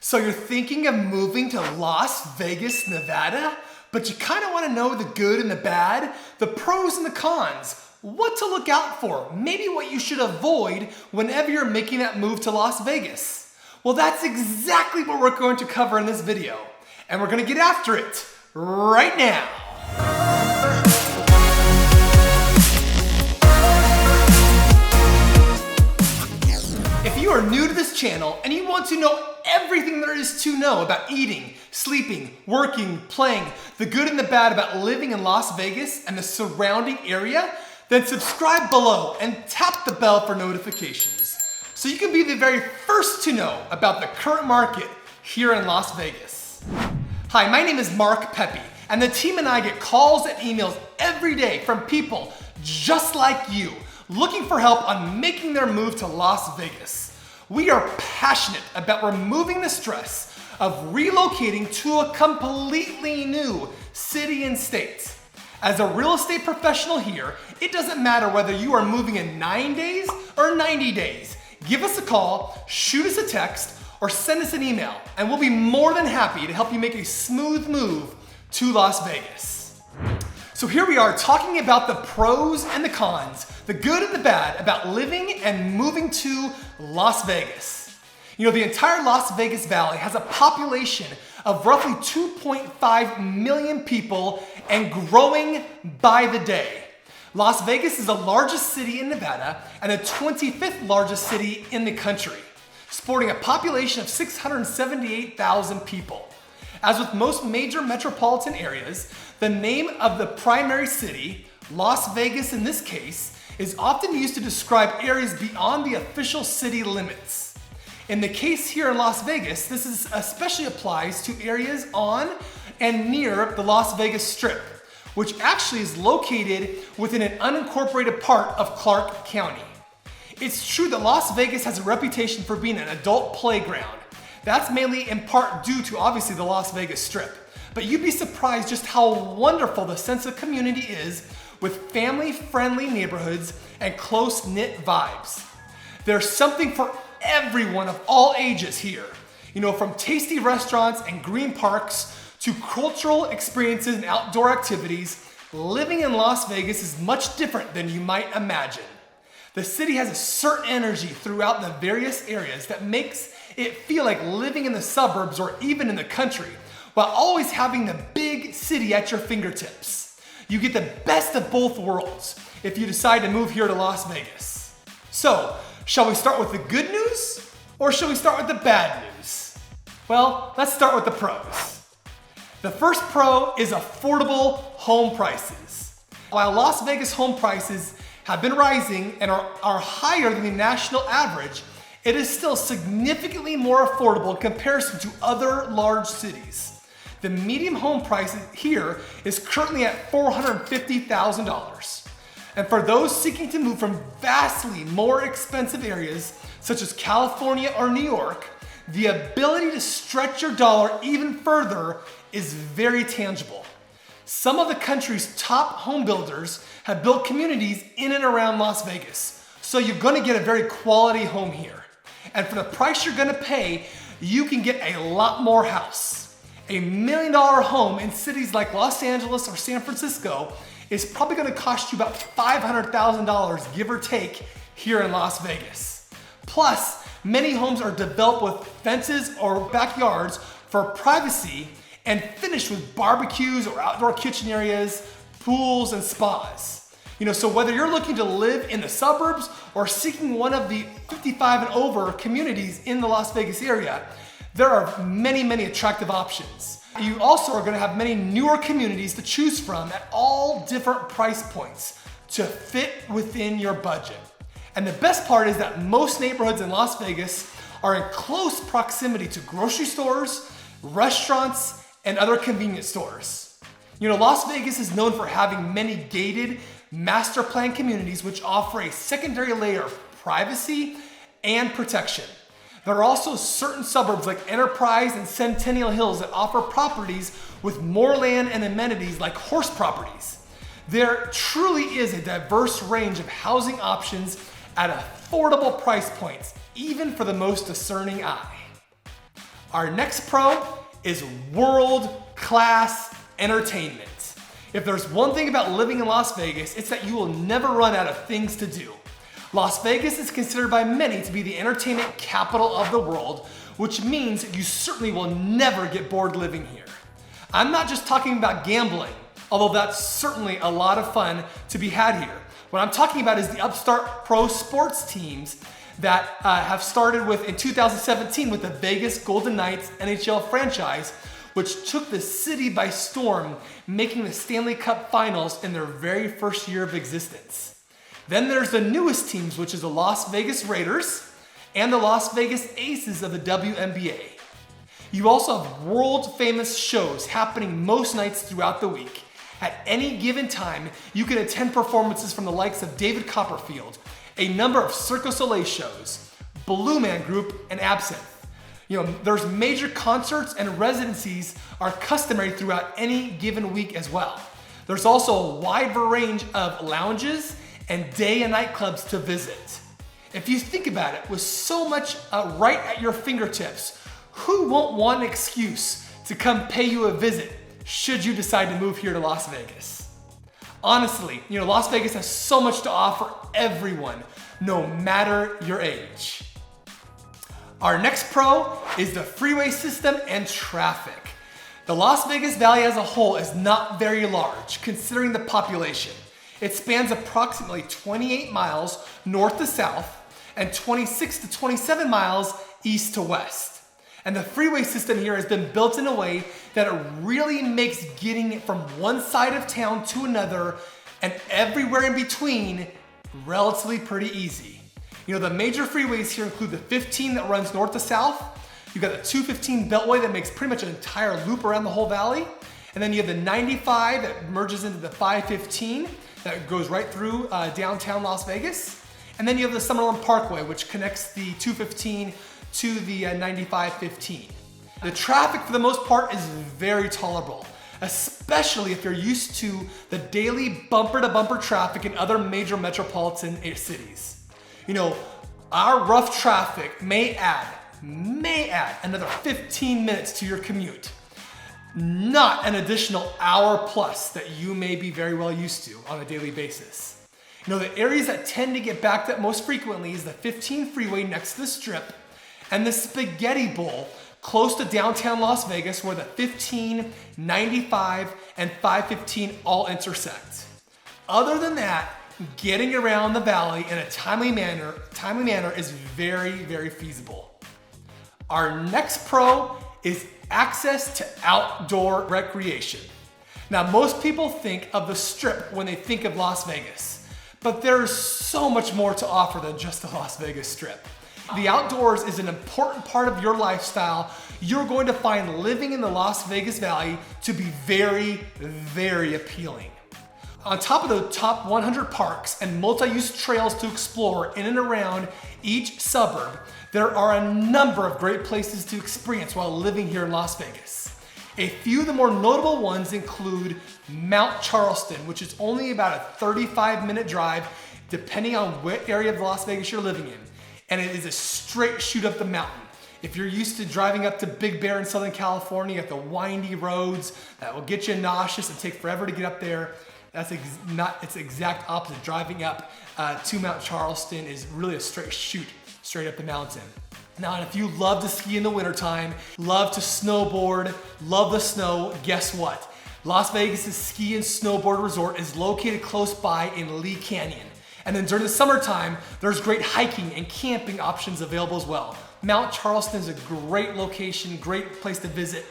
So you're thinking of moving to Las Vegas, Nevada, but you kind of want to know the good and the bad, the pros and the cons, what to look out for, maybe what you should avoid whenever you're making that move to Las Vegas. Well, that's exactly what we're going to cover in this video, and we're going to get after it right now. If you are new to this channel and you want to know everything there is to know about eating, sleeping, working, playing, the good and the bad about living in Las Vegas and the surrounding area, then subscribe below and tap the bell for notifications so you can be the very first to know about the current market here in Las Vegas. Hi, my name is Mark Pepe, and the team and I get calls and emails every day from people just like you looking for help on making their move to Las Vegas. We are passionate about removing the stress of relocating to a completely new city and state. As a real estate professional here, it doesn't matter whether you are moving in 9 days or 90 days. Give us a call, shoot us a text, or send us an email, and we'll be more than happy to help you make a smooth move to Las Vegas. So here we are talking about the pros and the cons, the good and the bad about living and moving to Las Vegas. You know, the entire Las Vegas Valley has a population of roughly 2.5 million people and growing by the day. Las Vegas is the largest city in Nevada and the 25th largest city in the country, sporting a population of 678,000 people. As with most major metropolitan areas, the name of the primary city, Las Vegas in this case, is often used to describe areas beyond the official city limits. In the case here in Las Vegas, this especially applies to areas on and near the Las Vegas Strip, which actually is located within an unincorporated part of Clark County. It's true that Las Vegas has a reputation for being an adult playground. That's mainly in part due to obviously the Las Vegas Strip. But you'd be surprised just how wonderful the sense of community is with family-friendly neighborhoods and close-knit vibes. There's something for everyone of all ages here. You know, from tasty restaurants and green parks to cultural experiences and outdoor activities, living in Las Vegas is much different than you might imagine. The city has a certain energy throughout the various areas that makes it feel like living in the suburbs or even in the country, while always having the big city at your fingertips. You get the best of both worlds if you decide to move here to Las Vegas. So, shall we start with the good news or shall we start with the bad news? Well, let's start with the pros. The first pro is affordable home prices. While Las Vegas home prices have been rising and are higher than the national average, it is still significantly more affordable in comparison to other large cities. The median home price here is currently at $450,000. And for those seeking to move from vastly more expensive areas, such as California or New York, the ability to stretch your dollar even further is very tangible. Some of the country's top home builders have built communities in and around Las Vegas, so you're gonna get a very quality home here. And for the price you're gonna pay, you can get a lot more house. A $1 million home in cities like Los Angeles or San Francisco is probably gonna cost you about $500,000, give or take, here in Las Vegas. Plus, many homes are developed with fences or backyards for privacy and finished with barbecues or outdoor kitchen areas, pools, and spas. You know, so whether you're looking to live in the suburbs or seeking one of the 55 and over communities in the Las Vegas area, there are many, many attractive options. You also are gonna have many newer communities to choose from at all different price points to fit within your budget. And the best part is that most neighborhoods in Las Vegas are in close proximity to grocery stores, restaurants, and other convenience stores. You know, Las Vegas is known for having many gated master plan communities which offer a secondary layer of privacy and protection. There are also certain suburbs like Enterprise and Centennial Hills that offer properties with more land and amenities like horse properties. There truly is a diverse range of housing options at affordable price points, even for the most discerning eye. Our next pro is world-class entertainment. If there's one thing about living in Las Vegas, it's that you will never run out of things to do. Las Vegas is considered by many to be the entertainment capital of the world, which means you certainly will never get bored living here. I'm not just talking about gambling, although that's certainly a lot of fun to be had here. What I'm talking about is the upstart pro sports teams that have started with in 2017 with the Vegas Golden Knights NHL franchise, which took the city by storm, making the Stanley Cup Finals in their very first year of existence. Then there's the newest teams, which is the Las Vegas Raiders and the Las Vegas Aces of the WNBA. You also have world famous shows happening most nights throughout the week. At any given time, you can attend performances from the likes of David Copperfield, a number of Cirque du Soleil shows, Blue Man Group, and Absinthe. There's major concerts and residencies are customary throughout any given week as well. There's also a wide range of lounges and day and night clubs to visit. If you think about it, with so much right at your fingertips, who won't want an excuse to come pay you a visit should you decide to move here to Las Vegas? Honestly, Las Vegas has so much to offer everyone, no matter your age. Our next pro is the freeway system and traffic. The Las Vegas Valley as a whole is not very large, considering the population. It spans approximately 28 miles north to south and 26 to 27 miles east to west. And the freeway system here has been built in a way that it really makes getting from one side of town to another and everywhere in between relatively pretty easy. The major freeways here include the 15 that runs north to south. You've got the 215 Beltway that makes pretty much an entire loop around the whole valley. And then you have the 95 that merges into the 515 that goes right through downtown Las Vegas. And then you have the Summerlin Parkway, which connects the 215 to the 9515. The traffic for the most part is very tolerable, especially if you're used to the daily bumper to bumper traffic in other major metropolitan cities. Our rough traffic may add another 15 minutes to your commute, not an additional hour plus that you may be very well used to on a daily basis. The areas that tend to get backed up most frequently is the 15 freeway next to the Strip and the Spaghetti Bowl close to downtown Las Vegas, where the 15, 95, and 515 all intersect. Other than that, getting around the valley in a timely manner is very, very feasible. Our next pro is access to outdoor recreation. Now, most people think of the Strip when they think of Las Vegas, but there is so much more to offer than just the Las Vegas Strip. The outdoors is an important part of your lifestyle. You're going to find living in the Las Vegas Valley to be very, very appealing. On top of the top 100 parks and multi-use trails to explore in and around each suburb, there are a number of great places to experience while living here in Las Vegas. A few of the more notable ones include Mount Charleston, which is only about a 35-minute drive depending on what area of Las Vegas you're living in. And it is a straight shoot up the mountain. If you're used to driving up to Big Bear in Southern California at the windy roads that will get you nauseous and take forever to get up there, it's the exact opposite. Driving up to Mount Charleston is really a straight shoot straight up the mountain. Now, and if you love to ski in the wintertime, love to snowboard, love the snow, guess what? Las Vegas' ski and snowboard resort is located close by in Lee Canyon. And then during the summertime, there's great hiking and camping options available as well. Mount Charleston is a great location, great place to visit,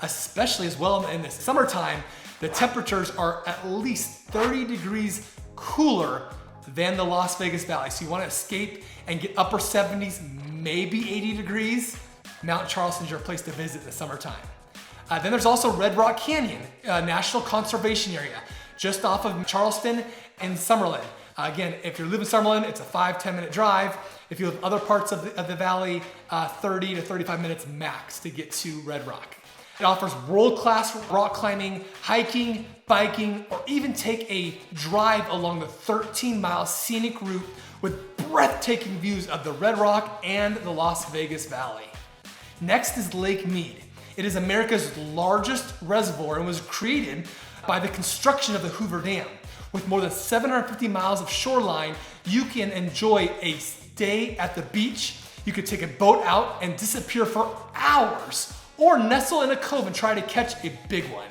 especially as well in the summertime. The temperatures are at least 30 degrees cooler than the Las Vegas Valley. So you want to escape and get upper 70s, maybe 80 degrees, Mount Charleston is your place to visit in the summertime. Then there's also Red Rock Canyon, a national conservation area, just off of Charleston and Summerlin. Again, if you live in Summerlin, it's a 5-10 minute drive. If you live other parts of the valley, 30 to 35 minutes max to get to Red Rock. It offers world-class rock climbing, hiking, biking, or even take a drive along the 13-mile scenic route with breathtaking views of the Red Rock and the Las Vegas Valley. Next is Lake Mead. It is America's largest reservoir and was created by the construction of the Hoover Dam. With more than 750 miles of shoreline, you can enjoy a stay at the beach. You could take a boat out and disappear for hours, or nestle in a cove and try to catch a big one.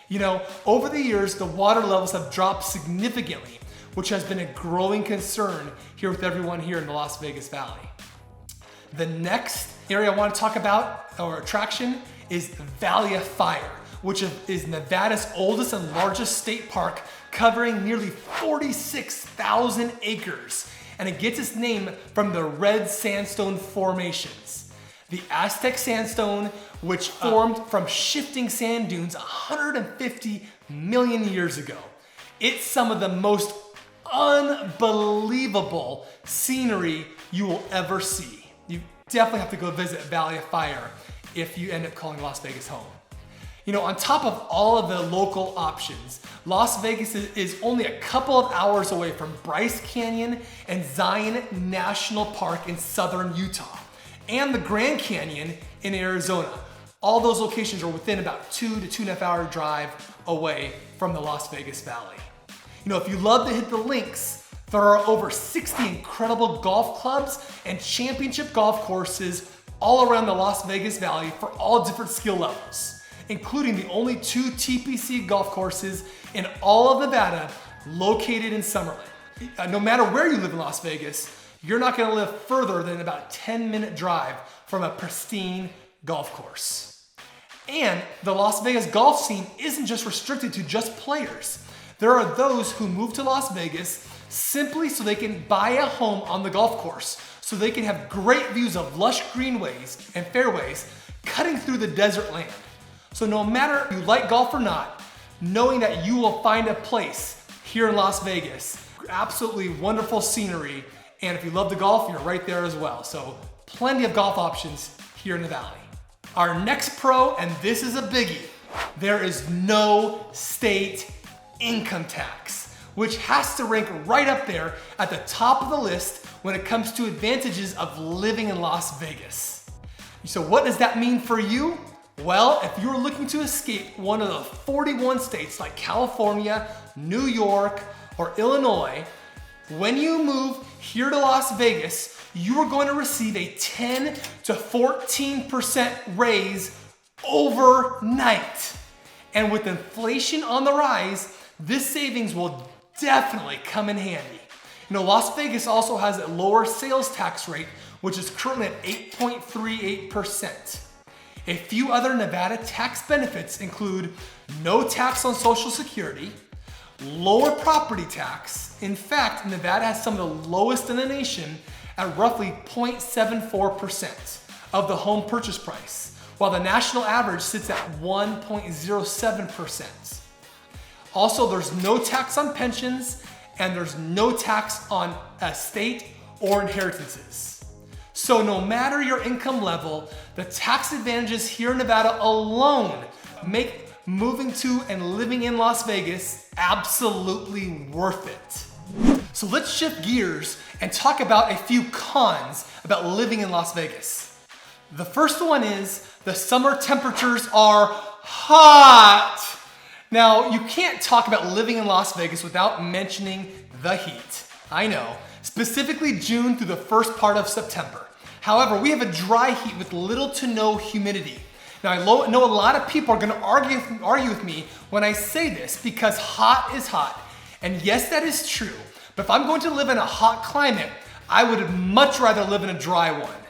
You know, over the years, the water levels have dropped significantly, which has been a growing concern here with everyone here in the Las Vegas Valley. The next area I want to talk about, or attraction, is Valley of Fire, which is Nevada's oldest and largest state park, covering nearly 46,000 acres. And it gets its name from the red sandstone formations. The Aztec sandstone, which formed from shifting sand dunes 150 million years ago. It's some of the most unbelievable scenery you will ever see. You definitely have to go visit Valley of Fire if you end up calling Las Vegas home. You know, on top of all of the local options, Las Vegas is only a couple of hours away from Bryce Canyon and Zion National Park in southern Utah, and the Grand Canyon in Arizona. All those locations are within about 2 to 2.5 hour drive away from the Las Vegas Valley. You know, if you love to hit the links, there are over 60 incredible golf clubs and championship golf courses all around the Las Vegas Valley for all different skill levels, including the only 2 TPC golf courses in all of Nevada located in Summerlin. No matter where you live in Las Vegas, you're not gonna live further than about a 10-minute drive from a pristine golf course. And the Las Vegas golf scene isn't just restricted to just players. There are those who move to Las Vegas simply so they can buy a home on the golf course, so they can have great views of lush greenways and fairways cutting through the desert land. So no matter if you like golf or not, knowing that you will find a place here in Las Vegas, absolutely wonderful scenery, and if you love the golf, you're right there as well. So plenty of golf options here in the Valley. Our next pro, and this is a biggie, there is no state income tax, which has to rank right up there at the top of the list when it comes to advantages of living in Las Vegas. So what does that mean for you? Well, if you're looking to escape one of the 41 states like California, New York, or Illinois, when you move here to Las Vegas, you are going to receive a 10 to 14% raise overnight. And with inflation on the rise, this savings will definitely come in handy. You know, Las Vegas also has a lower sales tax rate, which is currently at 8.38%. A few other Nevada tax benefits include no tax on Social Security, lower property tax. In fact, Nevada has some of the lowest in the nation at roughly 0.74% of the home purchase price, while the national average sits at 1.07%. Also, there's no tax on pensions, and there's no tax on estate or inheritances. So no matter your income level, the tax advantages here in Nevada alone make moving to and living in Las Vegas absolutely worth it. So let's shift gears and talk about a few cons about living in Las Vegas. The first one is the summer temperatures are hot. Now, you can't talk about living in Las Vegas without mentioning the heat. I know, specifically June through the first part of September. However, we have a dry heat with little to no humidity. Now, I know a lot of people are gonna argue with me when I say this because hot is hot. And yes, that is true. But if I'm going to live in a hot climate, I would much rather live in a dry one.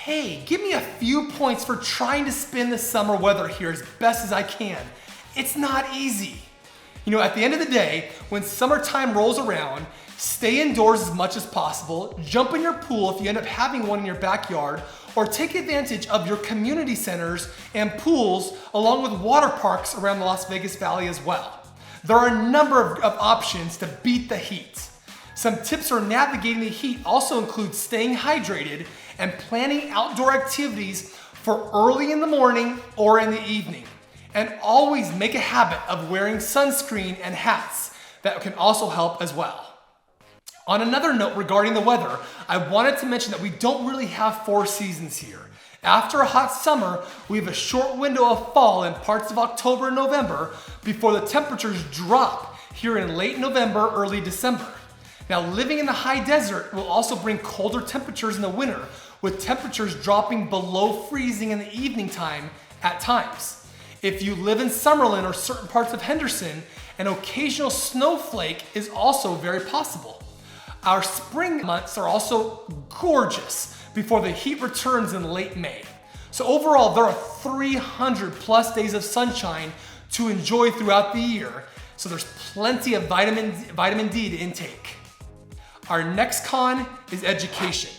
Hey, give me a few points for trying to spin the summer weather here as best as I can. It's not easy. You know, at the end of the day, when summertime rolls around, stay indoors as much as possible, jump in your pool if you end up having one in your backyard, or take advantage of your community centers and pools along with water parks around the Las Vegas Valley as well. There are a number of options to beat the heat. Some tips for navigating the heat also include staying hydrated and planning outdoor activities for early in the morning or in the evening. And always make a habit of wearing sunscreen and hats. That can also help as well. On another note regarding the weather, I wanted to mention that we don't really have 4 seasons here. After a hot summer, we have a short window of fall in parts of October and November before the temperatures drop here in late November, early December. Now, living in the high desert will also bring colder temperatures in the winter, with temperatures dropping below freezing in the evening time at times. If you live in Summerlin or certain parts of Henderson, an occasional snowflake is also very possible. Our spring months are also gorgeous before the heat returns in late May. So overall, there are 300 plus days of sunshine to enjoy throughout the year, so there's plenty of vitamin D to intake. Our next con is education.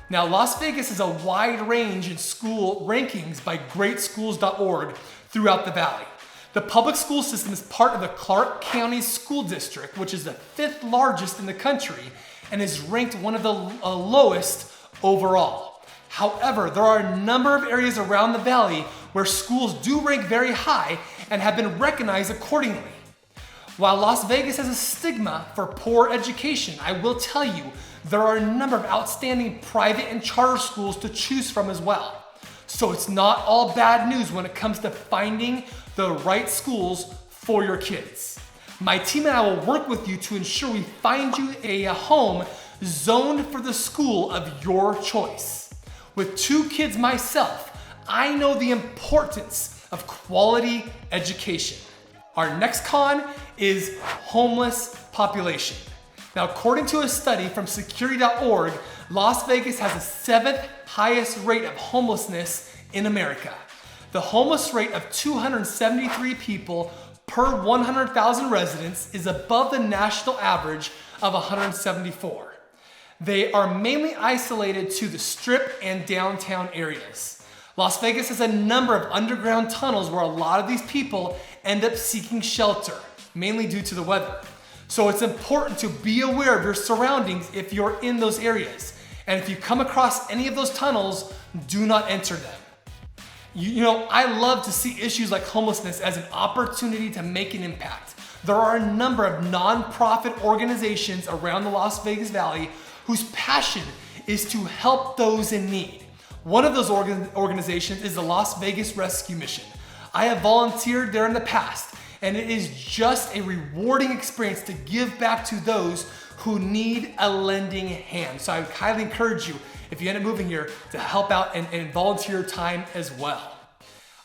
Now, Las Vegas has a wide range in school rankings by greatschools.org throughout the valley. The public school system is part of the Clark County School District, which is the 5th largest in the country and is ranked one of the lowest overall. However, there are a number of areas around the valley where schools do rank very high and have been recognized accordingly. While Las Vegas has a stigma for poor education, I will tell you there are a number of outstanding private and charter schools to choose from as well. So it's not all bad news when it comes to finding the right schools for your kids. My team and I will work with you to ensure we find you a home zoned for the school of your choice. With 2 kids myself, I know the importance of quality education. Our next con is homeless population. Now, according to a study from security.org, Las Vegas has the 7th highest rate of homelessness in America. The homeless rate of 273 people per 100,000 residents is above the national average of 174. They are mainly isolated to the Strip and downtown areas. Las Vegas has a number of underground tunnels where a lot of these people end up seeking shelter, mainly due to the weather. So it's important to be aware of your surroundings if you're in those areas. And if you come across any of those tunnels, do not enter them. You know, I love to see issues like homelessness as an opportunity to make an impact. There are a number of nonprofit organizations around the Las Vegas Valley whose passion is to help those in need. One of those organizations is the Las Vegas Rescue Mission. I have volunteered there in the past, and it is just a rewarding experience to give back to those who need a lending hand. So I would highly encourage you, if you end up moving here, to help out and volunteer your time as well.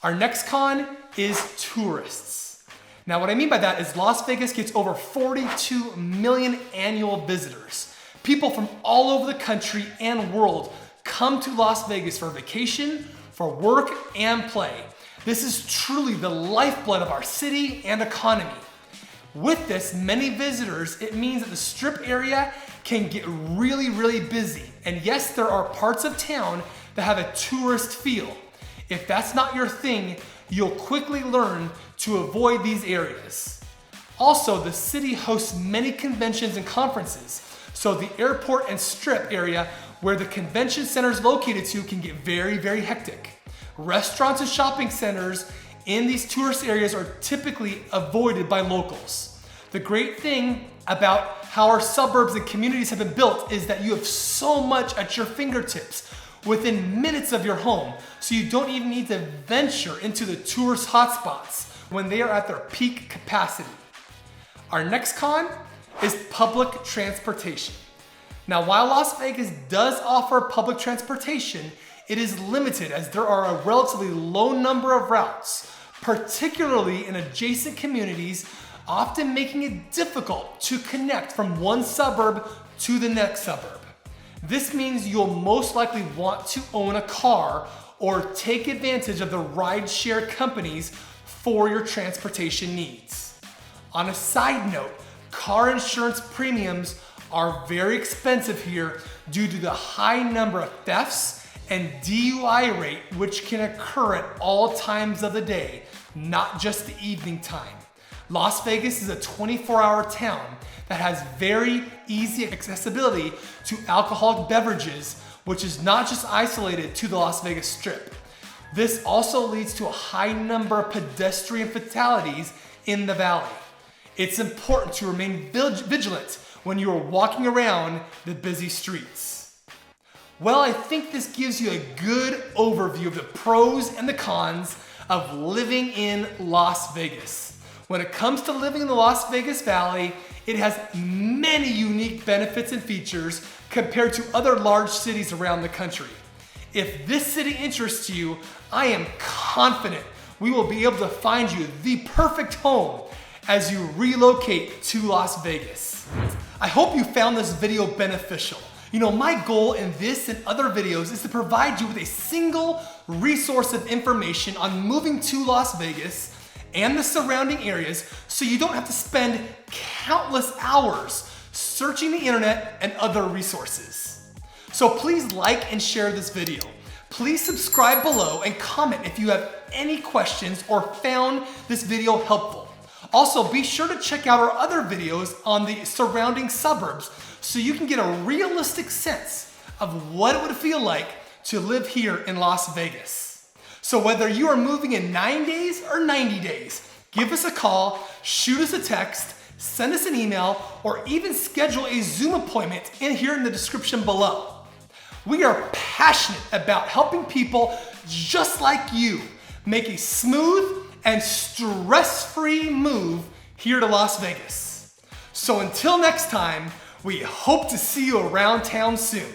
Our next con is tourists. Now, what I mean by that is Las Vegas gets over 42 million annual visitors. People from all over the country and world come to Las Vegas for vacation, for work, and play. This is truly the lifeblood of our city and economy. With this, many visitors, it means that the Strip area can get really, really busy. And yes, there are parts of town that have a tourist feel. If that's not your thing, you'll quickly learn to avoid these areas. Also, the city hosts many conventions and conferences, so the airport and Strip area where the convention center is located to can get very, very hectic. Restaurants and shopping centers in these tourist areas are typically avoided by locals. The great thing about how our suburbs and communities have been built is that you have so much at your fingertips within minutes of your home, so you don't even need to venture into the tourist hotspots when they are at their peak capacity. Our next con is public transportation. Now, while Las Vegas does offer public transportation, it is limited as there are a relatively low number of routes, particularly in adjacent communities, often making it difficult to connect from one suburb to the next suburb. This means you'll most likely want to own a car or take advantage of the rideshare companies for your transportation needs. On a side note, car insurance premiums are very expensive here due to the high number of thefts and DUI rate, which can occur at all times of the day, not just the evening time. Las Vegas is a 24-hour town that has very easy accessibility to alcoholic beverages, which is not just isolated to the Las Vegas Strip. This also leads to a high number of pedestrian fatalities in the valley. It's important to remain vigilant when you are walking around the busy streets. Well, I think this gives you a good overview of the pros and the cons of living in Las Vegas. When it comes to living in the Las Vegas Valley, it has many unique benefits and features compared to other large cities around the country. If this city interests you, I am confident we will be able to find you the perfect home as you relocate to Las Vegas. I hope you found this video beneficial. You know, my goal in this and other videos is to provide you with a single resource of information on moving to Las Vegas and the surrounding areas so you don't have to spend countless hours searching the internet and other resources. So please like and share this video. Please subscribe below and comment if you have any questions or found this video helpful. Also, be sure to check out our other videos on the surrounding suburbs so you can get a realistic sense of what it would feel like to live here in Las Vegas. So whether you are moving in 9 days or 90 days, give us a call, shoot us a text, send us an email, or even schedule a Zoom appointment here in the description below. We are passionate about helping people just like you make a smooth and stress-free move here to Las Vegas. So until next time, we hope to see you around town soon.